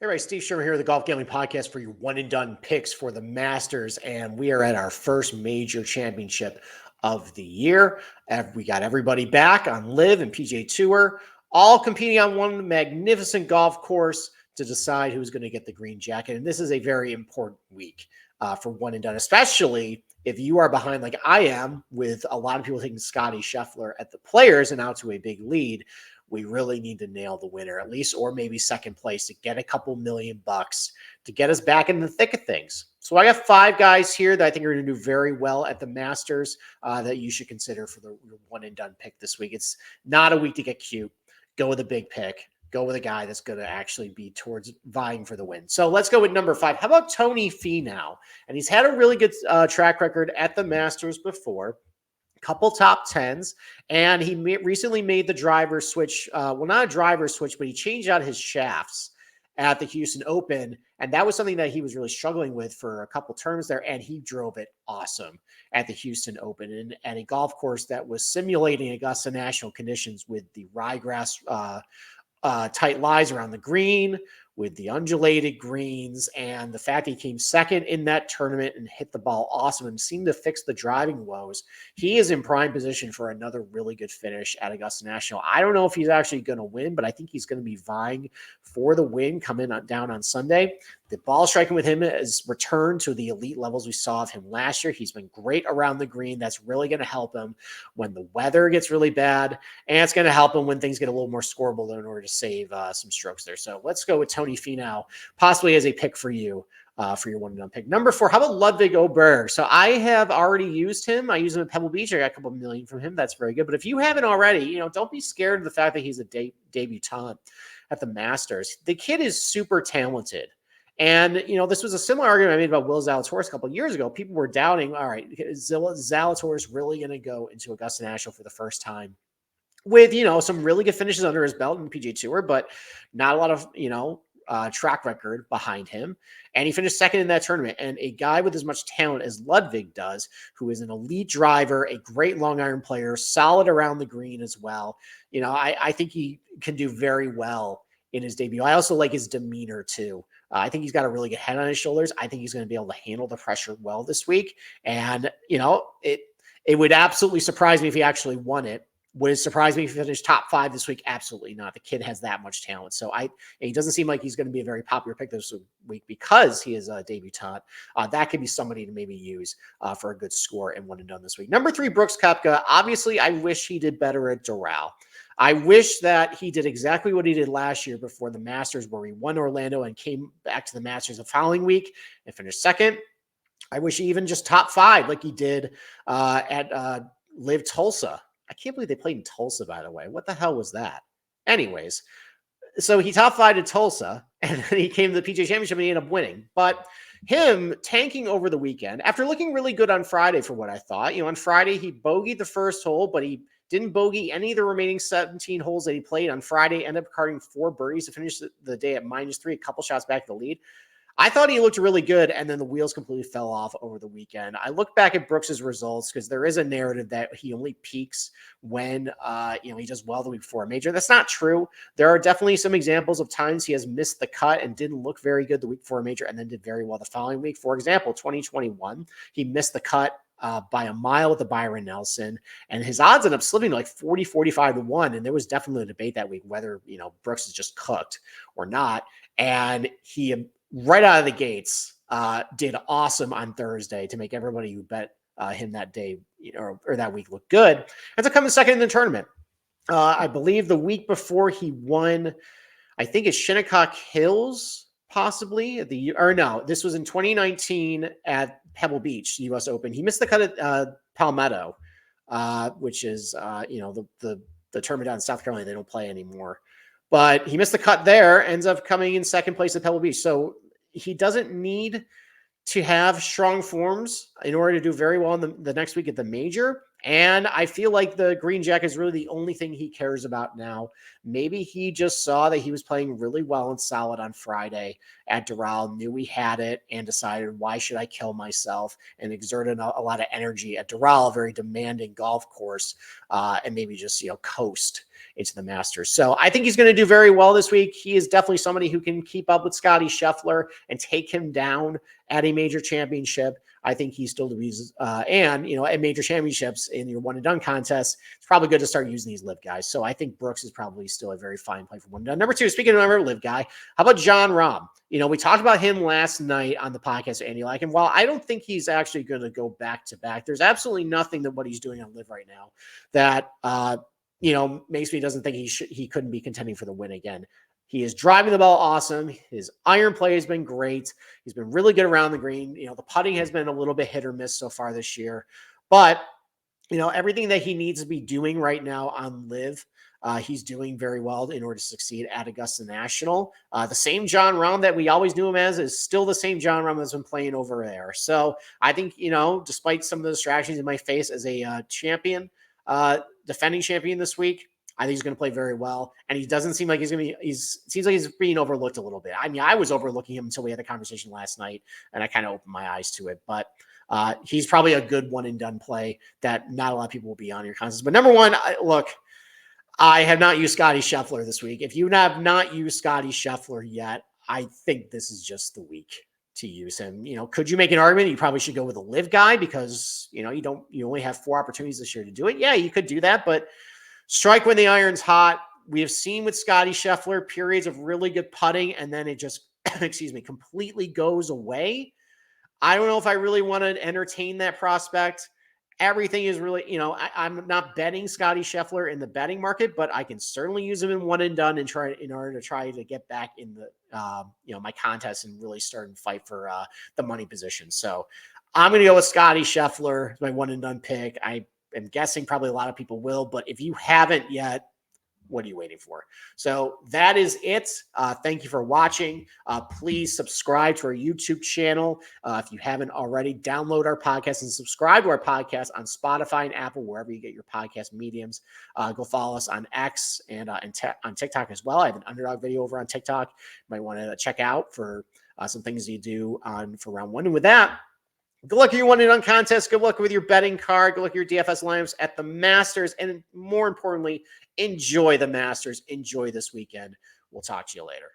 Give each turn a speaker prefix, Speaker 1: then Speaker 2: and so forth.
Speaker 1: Hey, everybody, Steve Schirmer here with the Golf Gambling Podcast for your one and done picks for the Masters. And we are at our first major championship of the year. We got everybody back on Live and PGA Tour, all competing on one magnificent golf course to decide who's going to get the green jacket. And this is a very important week for one and done, especially if you are behind like I am, with a lot of people taking Scottie Scheffler at the Players and out to a big lead. We really need to nail the winner at least, or maybe second place, to get a couple $1,000,000 to get us back in the thick of things. So I got 5 guys here that I think are going to do very well at the Masters that you should consider for the one and done pick this week. It's not a week to get cute. Go with a big pick. Go with a guy that's going to actually be towards vying for the win. So let's go with number 5. How about Tony Finau? And he's had a really good track record at the Masters before. Couple top 10s, and he recently made the driver switch. Well, not a driver switch, but he changed out his shafts at the Houston Open, and that was something that he was really struggling with for a couple terms there, and he drove it awesome at the Houston Open and at a golf course that was simulating Augusta National conditions with the ryegrass tight lies around the green, with the undulated greens, and the fact he came second in that tournament and hit the ball awesome and seemed to fix the driving woes. He is in prime position for another really good finish at Augusta National. I don't know if he's actually going to win, but I think he's going to be vying for the win coming down on Sunday. The ball striking with him has returned to the elite levels we saw of him last year. He's been great around the green. That's really going to help him when the weather gets really bad, and it's going to help him when things get a little more scoreable in order to save some strokes there. So let's go with Tony Finau, possibly as a pick for you for your one and done pick. Number 4, how about Ludvig Aberg? So I have already used him. I use him at Pebble Beach. I got a couple million from him. That's very good. But if you haven't already, don't be scared of the fact that he's a debutant at the Masters. The kid is super talented. And, this was a similar argument I made about Will Zalatoris a couple of years ago. People were doubting, all right, is Zalatoris really going to go into Augusta National for the first time with, some really good finishes under his belt in the PGA Tour, but not a lot of, track record behind him. And he finished second in that tournament. And a guy with as much talent as Ludvig does, who is an elite driver, a great long iron player, solid around the green as well. I think he can do very well in his debut. I also like his demeanor too. I think he's got a really good head on his shoulders. I think he's going to be able to handle the pressure well this week. And, it would absolutely surprise me if he actually won it. Would it surprise me if he finished top 5 this week? Absolutely not. The kid has that much talent. So he doesn't seem like he's going to be a very popular pick this week because he is a debutant. That could be somebody to maybe use for a good score and one and done this week. Number 3, Brooks Koepka. Obviously, I wish he did better at Doral. I wish that he did exactly what he did last year before the Masters, where he won Orlando and came back to the Masters the following week and finished second. I wish he even just top 5 like he did at Live Tulsa. I can't believe they played in Tulsa, by the way. What the hell was that? Anyways, so he top 5 at Tulsa, and then he came to the PGA Championship and he ended up winning. But him tanking over the weekend, after looking really good on Friday for what I thought, on Friday he bogeyed the first hole, but he didn't bogey any of the remaining 17 holes that he played on Friday, ended up carding 4 birdies to finish the day at -3, a couple shots back to the lead. I thought he looked really good, and then the wheels completely fell off over the weekend. I look back at Brooks's results because there is a narrative that he only peaks when he does well the week before a major. That's not true. There are definitely some examples of times he has missed the cut and didn't look very good the week before a major and then did very well the following week. For example, 2021, he missed the cut by a mile with the Byron Nelson, and his odds ended up slipping to like 40, 45 to 1. And there was definitely a debate that week whether, Brooks is just cooked or not. And he, right out of the gates, did awesome on Thursday to make everybody who bet him that day or that week look good. And to come in second in the tournament. I believe the week before he won, I think it's Shinnecock Hills, possibly. This was in 2019 at Pebble Beach, the U.S. Open. He missed the cut at Palmetto, which is, the tournament down in South Carolina. They don't play anymore. But he missed the cut there, ends up coming in second place at Pebble Beach. So he doesn't need to have strong forms in order to do very well in the next week at the major. And I feel like the green jacket is really the only thing he cares about now. Maybe he just saw that he was playing really well and solid on Friday at Doral, knew he had it, and decided, why should I kill myself, and exerted a lot of energy at Doral, a very demanding golf course, and maybe just, coast into the Masters. So I think he's going to do very well this week. He is definitely somebody who can keep up with Scottie Scheffler and take him down at a major championship. I think he's still the reason. And, at major championships in your one and done contest, it's probably good to start using these live guys. So I think Brooks is probably still a very fine play for one and done. Number two, speaking of another live guy, how about Jon Rahm? We talked about him last night on the podcast, Andy Like, and while I don't think he's actually going to go back to back, there's absolutely nothing that what he's doing on live right now that, makes me doesn't think he couldn't be contending for the win again. He is driving the ball awesome. His iron play has been great. He's been really good around the green. The putting has been a little bit hit or miss so far this year. But, everything that he needs to be doing right now on live, he's doing very well in order to succeed at Augusta National. The same Jon Rahm that we always knew him as is still the same Jon Rahm that's been playing over there. So I think, despite some of the distractions he might face as a champion, defending champion this week, I think he's going to play very well. And he doesn't seem like seems like he's being overlooked a little bit. I mean, I was overlooking him until we had the conversation last night, and I kind of opened my eyes to it. But he's probably a good one and done play that not a lot of people will be on your contest. But number one, I have not used Scottie Scheffler this week. If you have not used Scottie Scheffler yet, I think this is just the week to use him. Could you make an argument you probably should go with a live guy because, you only have 4 opportunities this year to do it? Yeah, you could do that, but strike when the iron's hot. We have seen with Scottie Scheffler periods of really good putting, and then it just, completely goes away. I don't know if I really want to entertain that prospect. Everything is really, I'm not betting Scottie Scheffler in the betting market, but I can certainly use him in one and done in order to try to get back in the, my contest and really start and fight for the money position. So I'm going to go with Scottie Scheffler, my one and done pick. I'm guessing probably a lot of people will, but if you haven't yet, what are you waiting for? So that is it. Thank you for watching. Please subscribe to our YouTube channel. If you haven't already, download our podcast and subscribe to our podcast on Spotify and Apple, wherever you get your podcast mediums. Go follow us on X and on TikTok as well. I have an underdog video over on TikTok. You might want to check out for some things you do for round one. And with that, good luck with your one and done contest. Good luck with your betting card. Good luck with your DFS lineups at the Masters. And more importantly, enjoy the Masters. Enjoy this weekend. We'll talk to you later.